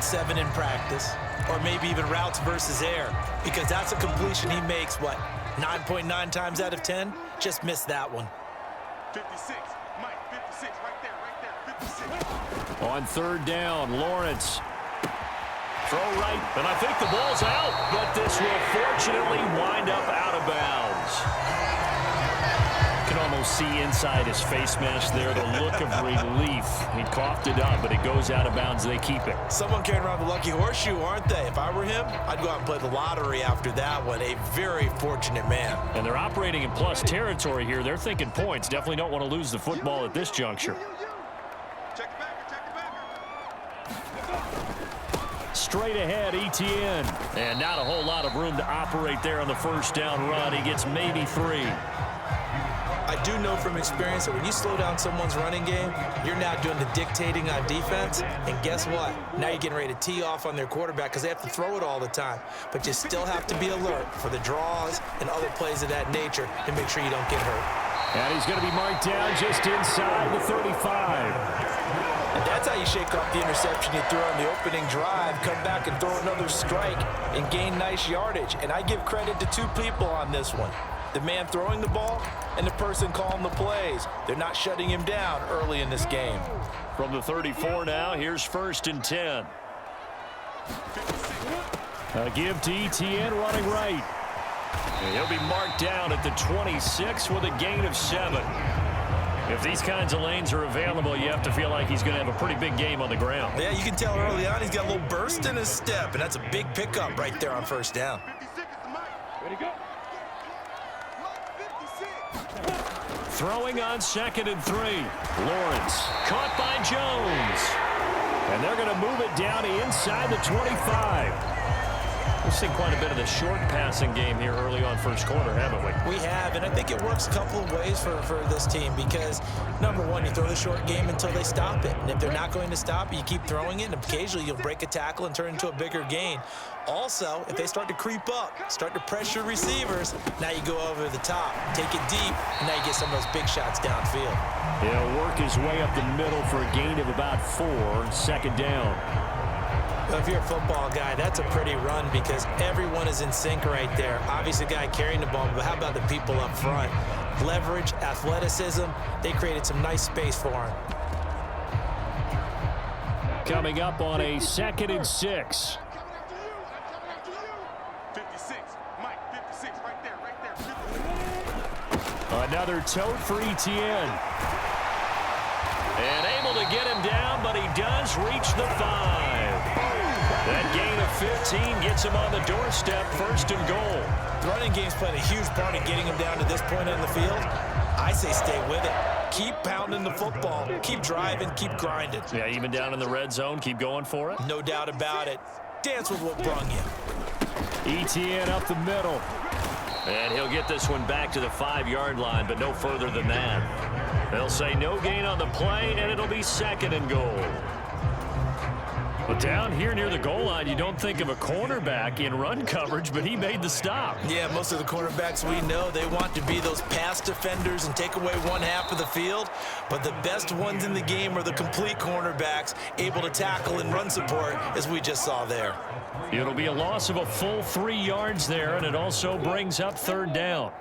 front seven in practice, or maybe even routes versus air, because that's a completion he makes, what, 9.9 times out of 10? Just missed that one. 56, Mike, 56, right there, 56. On third down, Lawrence. Throw right, and I think the ball's out, but this will fortunately wind up out of bounds. You can almost see inside his face mask there the look of relief. He coughed it up, but it goes out of bounds. They keep it. Someone carrying around the lucky horseshoe, aren't they? If I were him, I'd go out and play the lottery after that one. A very fortunate man. And they're operating in plus territory here. They're thinking points. Definitely don't want to lose the football at this juncture. Check the backer. Straight ahead, ETN. And not a whole lot of room to operate there on the first down run. He gets maybe 3. I do know from experience that when you slow down someone's running game, you're now doing the dictating on defense. And guess what? Now you're getting ready to tee off on their quarterback because they have to throw it all the time. But you still have to be alert for the draws and other plays of that nature and make sure you don't get hurt. And he's going to be marked down just inside the 35. And that's how you shake off the interception you threw on the opening drive, come back and throw another strike and gain nice yardage. And I give credit to two people on this one. The man throwing the ball and the person calling the plays. They're not shutting him down early in this game. From the 34 now, here's 1st and 10. A give to ETN running right. And he'll be marked down at the 26 with a gain of 7. If these kinds of lanes are available, you have to feel like he's going to have a pretty big game on the ground. Yeah, you can tell early on he's got a little burst in his step, and that's a big pickup right there on first down. 56 is the Mike. Ready to go. Throwing on 2nd and 3. Lawrence caught by Jones. And they're going to move it down to inside the 25. We've seen quite a bit of the short passing game here early on first quarter, haven't we? We have, and I think it works a couple of ways for this team because, number one, you throw the short game until they stop it. And if they're not going to stop it, you keep throwing it, and occasionally you'll break a tackle and turn it into a bigger gain. Also, if they start to creep up, start to pressure receivers, now you go over the top, take it deep, and now you get some of those big shots downfield. He'll work his way up the middle for a gain of about 4, 2nd down. Well, if you're a football guy, that's a pretty run because everyone is in sync right there. Obviously, the guy carrying the ball, but how about the people up front? Leverage, athleticism, they created some nice space for him. Coming up on a 2nd and 6. 56, Mike, 56, right there, 56. Another tote for ETN. And able to get him down, but he does reach the 5. That gain of 15 gets him on the doorstep, 1st and goal. The running game's playing a huge part in getting him down to this point in the field. I say stay with it. Keep pounding the football. Keep driving. Keep grinding. Yeah, even down in the red zone, keep going for it. No doubt about it. Dance with what brung you. ETN up the middle. And he'll get this one back to the 5-yard line, but no further than that. They'll say no gain on the play, and it'll be 2nd and goal. But down here near the goal line, you don't think of a cornerback in run coverage, but he made the stop. Yeah, most of the cornerbacks we know, they want to be those pass defenders and take away one half of the field. But the best ones in the game are the complete cornerbacks, able to tackle and run support, as we just saw there. It'll be a loss of a full 3 yards there, and it also brings up 3rd down.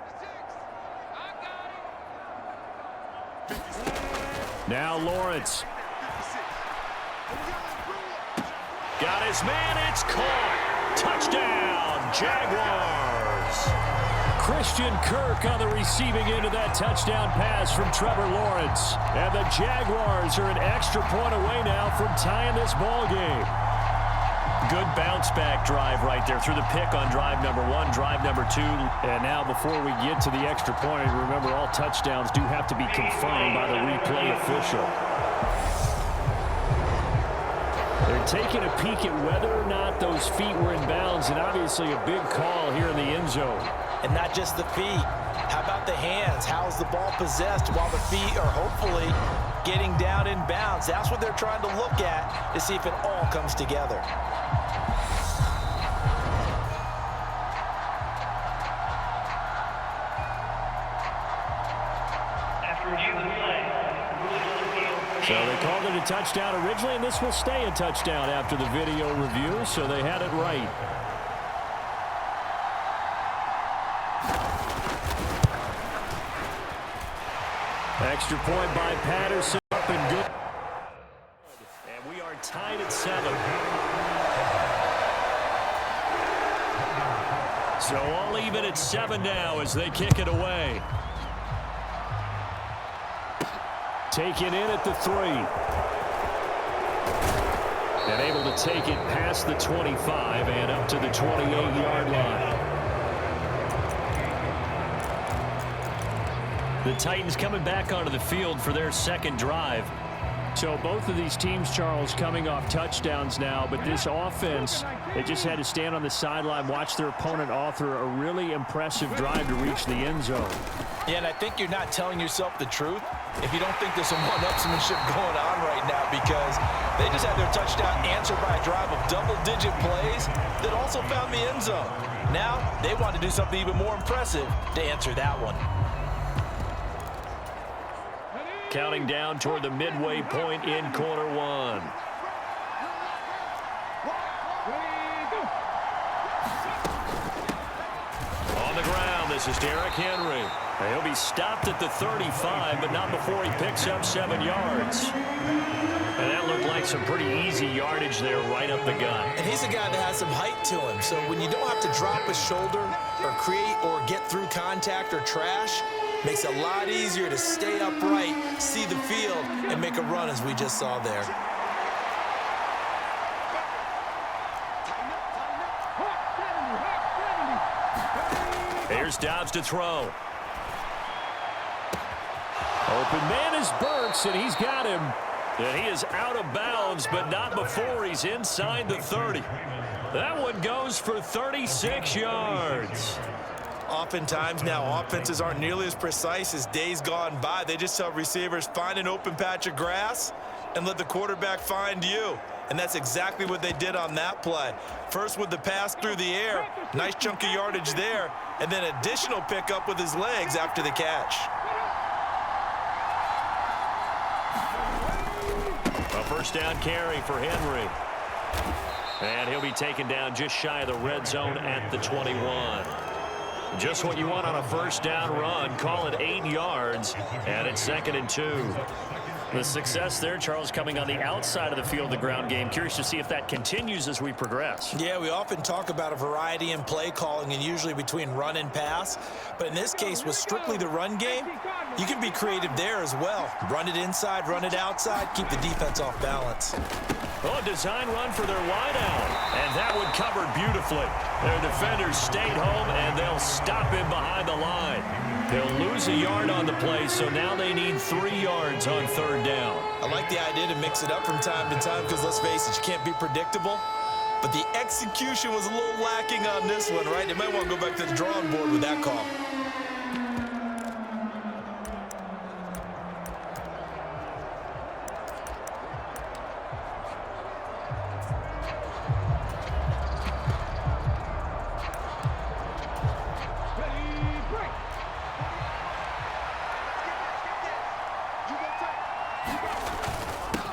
Now Lawrence. Got his man, it's caught. Touchdown, Jaguars. Christian Kirk on the receiving end of that touchdown pass from Trevor Lawrence. And the Jaguars are an extra point away now from tying this ball game. Good bounce-back drive right there through the pick on drive number 1, drive number 2. And now before we get to the extra point, remember all touchdowns do have to be confirmed by the replay official. They're taking a peek at whether or not those feet were in bounds, and obviously a big call here in the end zone. And not just the feet. How about the hands? How's the ball possessed while the feet are hopefully getting down in bounds? That's what they're trying to look at to see if it all comes together. So they called it a touchdown originally, and this will stay a touchdown after the video review, so they had it right. Extra point by Patterson, up and good. And we are tied at 7. So all even at 7 now as they kick it away. Taken in at the 3. And able to take it past the 25 and up to the 28-yard line. The Titans coming back onto the field for their second drive. So both of these teams, Charles, coming off touchdowns now, but this offense, they just had to stand on the sideline, watch their opponent author a really impressive drive to reach the end zone. Yeah, and I think you're not telling yourself the truth if you don't think there's some one-upsmanship going on right now, because they just had their touchdown answered by a drive of double-digit plays that also found the end zone. Now they want to do something even more impressive to answer that one. Counting down toward the midway point in quarter 1. On the ground, this is Derrick Henry. He'll be stopped at the 35, but not before he picks up 7 yards. And that looked like some pretty easy yardage there right up the gut. And he's a guy that has some height to him, so when you don't have to drop a shoulder or create or get through contact or trash, makes it a lot easier to stay upright, see the field, and make a run as we just saw there. Here's Dobbs to throw. Open man is Burks, and he's got him. And he is out of bounds, but not before he's inside the 30. That one goes for 36 yards. Oftentimes now, offenses aren't nearly as precise as days gone by. They just tell receivers, find an open patch of grass and let the quarterback find you. And that's exactly what they did on that play. First with the pass through the air, nice chunk of yardage there, and then additional pickup with his legs after the catch. A first down carry for Henry. And he'll be taken down just shy of the red zone at the 21. Just what you want on a first down run. Call it 8 yards, and it's 2nd and 2. The success there, Charles, coming on the outside of the field, the ground game. Curious to see if that continues as we progress. Yeah, we often talk about a variety in play calling and usually between run and pass. But in this case, with strictly the run game, you can be creative there as well. Run it inside, run it outside, keep the defense off balance. Oh, a design run for their wideout. And that one covered beautifully. Their defenders stayed home, and they'll stop him behind the line. They'll lose a yard on the play, so now they need 3 yards on 3rd down. I like the idea to mix it up from time to time because, let's face it, you can't be predictable. But the execution was a little lacking on this one, right? They might want to go back to the drawing board with that call.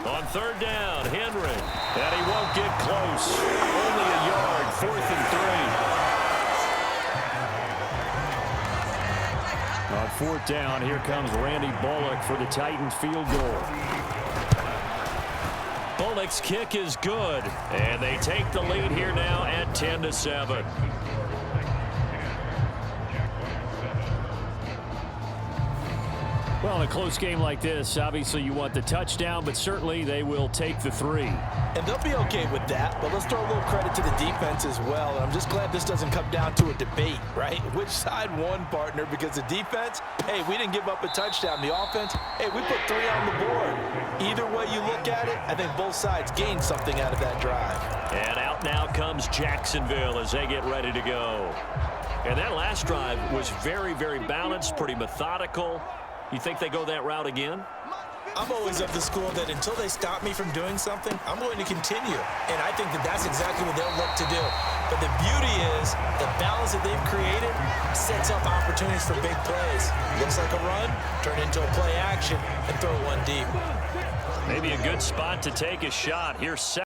On 3rd down, Henry. And he won't get close. Only a yard, 4th and 3. On 4th down, here comes Randy Bullock for the Titans field goal. Bullock's kick is good. And they take the lead here now at 10-7. Well, in a close game like this, obviously you want the touchdown, but certainly they will take the 3. And they'll be okay with that, but let's throw a little credit to the defense as well. And I'm just glad this doesn't come down to a debate, right? Which side won, partner? Because the defense, hey, we didn't give up a touchdown. The offense, hey, we put 3 on the board. Either way you look at it, I think both sides gained something out of that drive. And out now comes Jacksonville as they get ready to go. And that last drive was very, very balanced, pretty methodical. You think they go that route again? I'm always of the school that until they stop me from doing something, I'm going to continue. And I think that that's exactly what they'll look to do. But the beauty is the balance that they've created sets up opportunities for big plays. Looks like a run, turn into a play action, and throw one deep. Maybe a good spot to take a shot. Here's